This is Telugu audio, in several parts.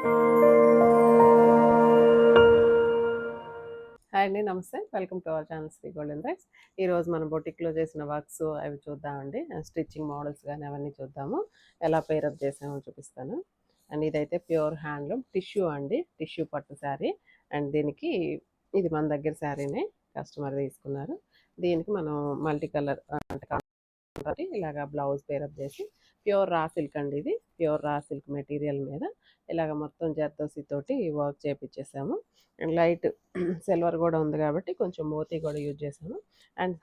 హాయ్ అండి, నమస్తే. Welcome to our channel Sri golden threads. ఈరోజు మనం బొటిక్లో చేసిన వర్క్స్ అవి చూద్దామండి. స్టిచ్చింగ్ మోడల్స్ కానీ అవన్నీ చూద్దాము. ఎలా పేరప్ చేసామో చూపిస్తాను. అండ్ ఇదైతే ప్యూర్ హ్యాండ్లూమ్ టిష్యూ అండి, టిష్యూ పట్టు శారీ. అండ్ దీనికి ఇది మన దగ్గర శారీనే, కస్టమర్ తీసుకున్నారు. దీనికి మనం మల్టీ కలర్ అంటే ఇలాగ బ్లౌజ్ పేరప్ చేసి, ప్యూర్ రా సిల్క్ అండి, ఇది ప్యూర్ రా సిల్క్ మెటీరియల్ మీద ఇలాగ మొత్తం జర్దోసి తోటి వర్క్ చేపించేసాము. అండ్ లైట్ సిల్వర్ కూడా ఉంది కాబట్టి కొంచెం మోతీ కూడా యూజ్ చేసాము. అండ్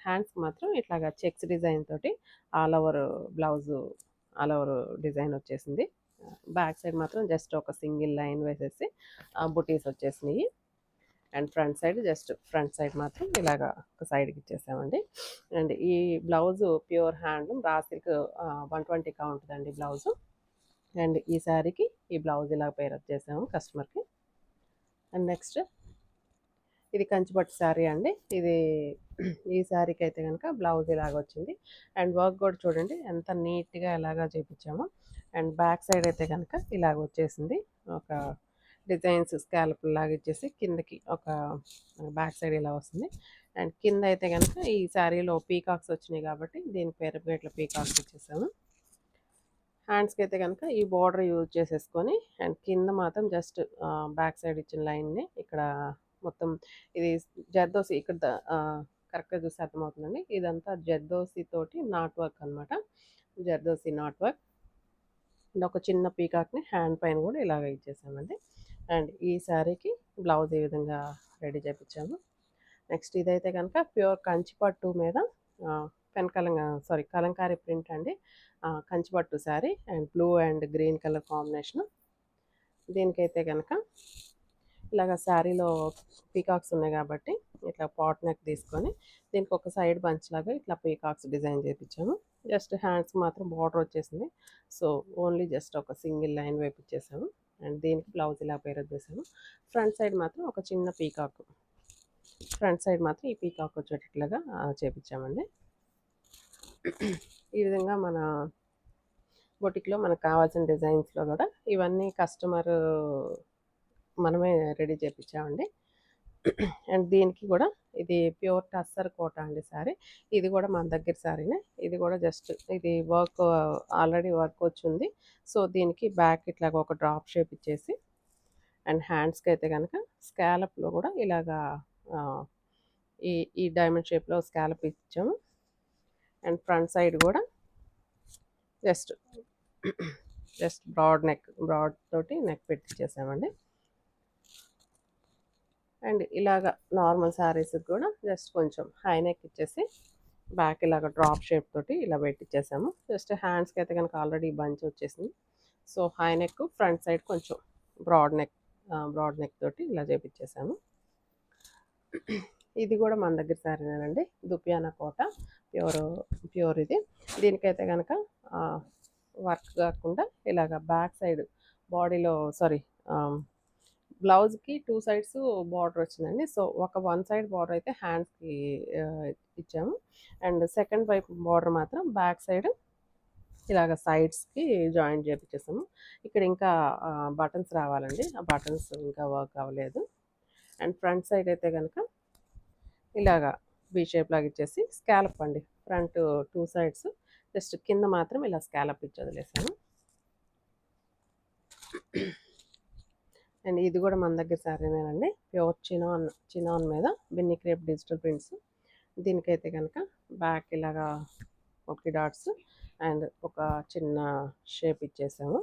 హ్యాండ్స్కి మాత్రం ఇట్లాగా చెక్స్ డిజైన్ తోటి all over blouse all over design వచ్చేసింది. బ్యాక్ సైడ్ మాత్రం జస్ట్ ఒక సింగిల్ లైన్ వేసేసి బుటీస్ వచ్చేసినాయి. అండ్ ఫ్రంట్ సైడ్ మాత్రం ఇలాగా ఒక సైడ్కి ఇచ్చేసామండి. అండ్ ఈ blouse pure handloom raw silk 120 ఉంటుందండి బ్లౌజు. అండ్ ఈ శారీకి ఈ బ్లౌజ్ ఇలా పేరప్ చేసాము కస్టమర్కి. అండ్ నెక్స్ట్ ఇది కంచిపట్టు శారీ అండి. ఇది ఈ శారీకి అయితే కనుక బ్లౌజ్ ఇలాగ వచ్చింది. అండ్ వర్క్ కూడా చూడండి ఎంత నీట్గా ఎలాగా చేపించామో. అండ్ బ్యాక్ సైడ్ అయితే కనుక ఇలాగ వచ్చేసింది, ఒక డిజైన్స్ స్కాల్ప్ లాగా ఇచ్చేసి కిందకి ఒక బ్యాక్ సైడ్ ఇలా వస్తుంది. అండ్ కింద అయితే కనుక ఈ శారీలో పీకాక్స్ వచ్చినాయి కాబట్టి దీని పేరుగా ఇట్లా పీకాక్స్ ఇచ్చేసాము. హ్యాండ్స్కి అయితే కనుక ఈ బార్డర్ యూజ్ చేసేసుకొని, అండ్ కింద మాత్రం జస్ట్ బ్యాక్ సైడ్ ఇచ్చిన లైన్ని ఇక్కడ మొత్తం ఇది జర్దోసి ఇక్కడ కరెక్ట్గా చూస్తే అర్థమవుతుందండి. ఇదంతా జర్దోసి తోటి నాట్ వర్క్ అనమాట, జర్దోసి నాట్ వర్క్. అండ్ ఒక చిన్న పీకాక్ని హ్యాండ్ పైన కూడా ఇలాగ ఇచ్చేసామండి. అండ్ ఈ శారీకి బ్లౌజ్ ఈ విధంగా రెడీ చేయించాము. నెక్స్ట్ ఇదైతే కనుక ప్యూర్ కంచిపట్టు మీద కలంకారీ ప్రింట్ అండి, కంచిపట్టు sari. And blue and green colour combination. దీనికైతే కనుక ఇలాగ శారీలో పీకాక్స్ ఉన్నాయి కాబట్టి ఇట్లా పాట్ నెక్ తీసుకొని దీనికి ఒక సైడ్ బంచ్ లాగా ఇట్లా పీకాక్స్ డిజైన్ చేయించాము. జస్ట్ హ్యాండ్స్కి మాత్రం బార్డర్ వచ్చేసింది. సో ఓన్లీ జస్ట్ ఒక సింగిల్ లైన్ వైపు ఇచ్చేసాము. అండ్ దీనికి బ్లౌజ్ ఇలా పేరప్ చేసాము. ఫ్రంట్ సైడ్ మాత్రం ఒక చిన్న పీకాక్, ఈ పీకాక్ వచ్చేటట్లుగా చేపించామండి. ఈ విధంగా మన బొటిక్లో మనకు కావాల్సిన డిజైన్స్లో కూడా ఇవన్నీ కస్టమర్ మనమే రెడీ చేయించామండి. అండ్ దీనికి కూడా ఇది ప్యూర్ టస్సర్ కోట అండి శారీ. ఇది కూడా మన దగ్గర శారీనే. ఇది కూడా జస్ట్ ఇది వర్క్ ఆల్రెడీ వర్క్ వచ్చింది. సో దీనికి బ్యాక్ ఇట్లాగ ఒక డ్రాప్ షేప్ ఇచ్చేసి, అండ్ హ్యాండ్స్కి అయితే కనుక స్కాలప్లో కూడా ఇలాగా ఈ డైమండ్ షేప్లో స్కాలప్ ఇచ్చాము. అండ్ ఫ్రంట్ సైడ్ కూడా జస్ట్ బ్రాడ్ తోటి నెక్ పెట్టించేసామండి. అండ్ ఇలాగ నార్మల్ శారీస్కి కూడా జస్ట్ కొంచెం హై నెక్ ఇచ్చేసి బ్యాక్ ఇలాగ డ్రాప్ షేప్ తోటి ఇలా పెట్టించేసాము. జస్ట్ హ్యాండ్స్కి అయితే కనుక ఆల్రెడీ బంచ్ వచ్చేసింది. So high neck, front side కొంచెం బ్రాడ్ నెక్ తోటి ఇలా చేపించేసాము. ఇది కూడా మన దగ్గర శారీనేనండి, దుపియానా కోట ప్యూర్ ఇది. దీనికైతే కనుక వర్క్ కాకుండా ఇలాగ బ్యాక్ సైడ్ బాడీలో బ్లౌజ్కి 2 సైడ్స్ బార్డర్ వచ్చిందండి. సో వన్ సైడ్ బార్డర్ అయితే హ్యాండ్స్కి ఇచ్చాము. అండ్ సెకండ్ వైపు బార్డర్ మాత్రం బ్యాక్ సైడ్ ఇలాగ సైడ్స్కి జాయింట్ చేపించేసాము. ఇక్కడ ఇంకా బటన్స్ రావాలండి, ఆ బటన్స్ ఇంకా వర్క్ అవ్వలేదు. అండ్ ఫ్రంట్ సైడ్ అయితే కనుక ఇలాగా బీ షేప్ లాగా ఇచ్చేసి స్కాలప్ అండి, ఫ్రంట్ 2 సైడ్స్ జస్ట్ కింద మాత్రం ఇలా స్కాలప్ ఇచ్చి వదిలేసాను. అండ్ ఇది కూడా మన దగ్గర శారీనేనండి, ప్యూర్ చినాన్ మీద బిన్ని క్రేప్ డిజిటల్ ప్రింట్స్. దీనికైతే కనుక బ్యాక్ ఇలాగా ఒక డాట్స్ అండ్ ఒక చిన్న షేప్ ఇచ్చేసాము.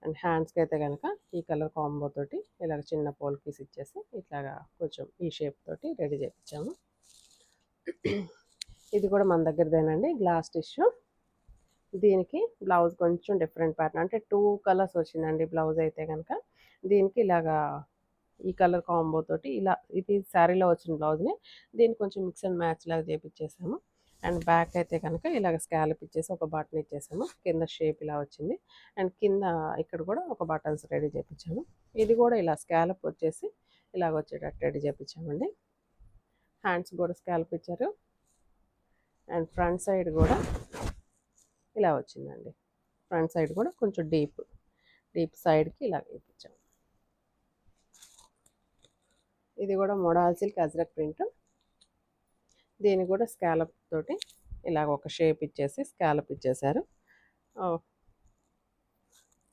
అండ్ హ్యాండ్స్కి అయితే కనుక ఈ కలర్ కాంబో తోటి ఇలాగ చిన్న పోల్కీస్ ఇచ్చేసి ఇట్లాగా కొంచెం ఈ షేప్ తోటి రెడీ చేయించాము. ఇది కూడా మన దగ్గరదేనండి, గ్లాస్ టిష్యూ. దీనికి బ్లౌజ్ కొంచెం డిఫరెంట్ ప్యాటర్న్, అంటే 2 కలర్స్ వచ్చిందండి బ్లౌజ్ అయితే కనుక. దీనికి ఇలాగా ఈ కలర్ కాంబో తోటి ఇలా ఇది శారీలో వచ్చిన బ్లౌజ్ని దీనికి కొంచెం మిక్స్ అండ్ మ్యాచ్ లాగా చేపించేసాము. అండ్ బ్యాక్ అయితే కనుక ఇలాగ స్కాలప్ ఇచ్చేసి ఒక బటన్ ఇచ్చేసాము. కింద షేప్ ఇలా వచ్చింది. అండ్ కింద ఇక్కడ కూడా ఒక బటన్స్ రెడీ చేయించాము. ఇది కూడా ఇలా స్కాలప్ వచ్చేసి ఇలాగ వచ్చేటట్టు రెడీ చేయించామండి. హ్యాండ్స్ కూడా స్కాలప్ ఇచ్చారు. అండ్ ఫ్రంట్ సైడ్ కూడా ఇలా వచ్చిందండి. ఫ్రంట్ సైడ్ కూడా కొంచెం డీప్ డీప్ సైడ్కి ఇలాగ ఇప్పించాము. ఇది కూడా మోడల్ సిల్క్ అజ్రక్ ప్రింట్. దీన్ని కూడా స్కాలప్ తోటి ఇలాగ ఒక షేప్ ఇచ్చేసి స్కాలప్ ఇచ్చేసారు.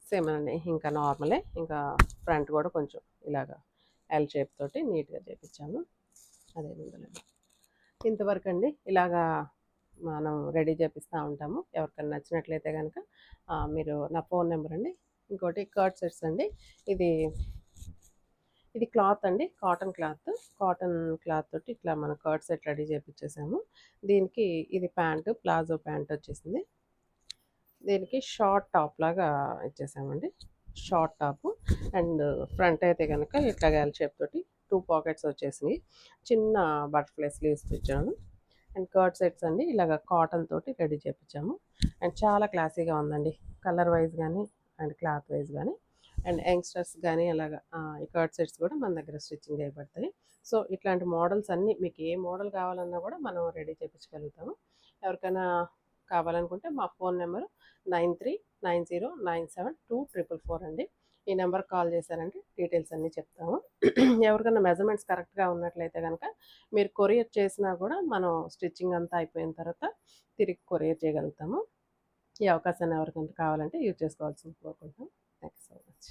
సేమ్ అండి, ఇంకా నార్మలే. ఇంకా ఫ్రంట్ కూడా కొంచెం ఇలాగ ఎల్ షేప్ తోటి నీట్గా చేపించాము. అదే ముందులేదు ఇంతవరకు అండి. ఇలాగా మనం రెడీ చేపిస్తూ ఉంటాము. ఎవరికైనా నచ్చినట్లయితే కనుక మీరు నా ఫోన్ నెంబర్ అండి. ఇంకోటి కర్డ్ సెట్స్ అండి. ఇది ఇది క్లాత్ అండి, కాటన్ క్లాత్. కాటన్ క్లాత్ తోటి ఇట్లా మన కర్డ్ సెట్ రెడీ చేపించేసాము. దీనికి ఇది ప్యాంటు, ప్లాజో ప్యాంట్ వచ్చేసింది. దీనికి షార్ట్ టాప్ లాగా ఇచ్చేసామండి. షార్ట్ టాప్ అండ్ ఫ్రంట్ అయితే కనుక ఇట్లా ఎల్ షేప్ తోటి 2 పాకెట్స్ వచ్చేసినాయి. చిన్న బటర్ఫ్లై స్లీవ్స్ ఇచ్చాను. అండ్ కర్డ్ సెట్స్ అండి, ఇలాగ కాటన్ తోటి రెడీ చేపించాము. అండ్ చాలా క్లాసీగా ఉందండి, కలర్ వైజ్ కానీ అండ్ క్లాత్ వైజ్ కానీ. అండ్ యంగ్స్టర్స్ కానీ అలాగా ఈ కర్డ్ సెట్స్ కూడా మన దగ్గర స్టిచ్చింగ్ చేయబడతాయి. సో ఇట్లాంటి మోడల్స్ అన్నీ మీకు ఏ మోడల్ కావాలన్నా కూడా మనం రెడీ చేయించగలుగుతాము. ఎవరికైనా కావాలనుకుంటే మా ఫోన్ నెంబరు 9390972444 అండి. ఈ నెంబర్ కాల్ చేశారంటే డీటెయిల్స్ అన్నీ చెప్తాము. ఎవరికైనా మెజర్మెంట్స్ కరెక్ట్గా ఉన్నట్లయితే కనుక మీరు కొరియర్ చేసినా కూడా మనం స్టిచ్చింగ్ అంతా అయిపోయిన తర్వాత తిరిగి కొరియర్ చేయగలుగుతాము. ఈ అవకాశాన్ని ఎవరికైనా కావాలంటే యూజ్ చేసుకోవాల్సింది కోరుకుంటాం. Thank you so much.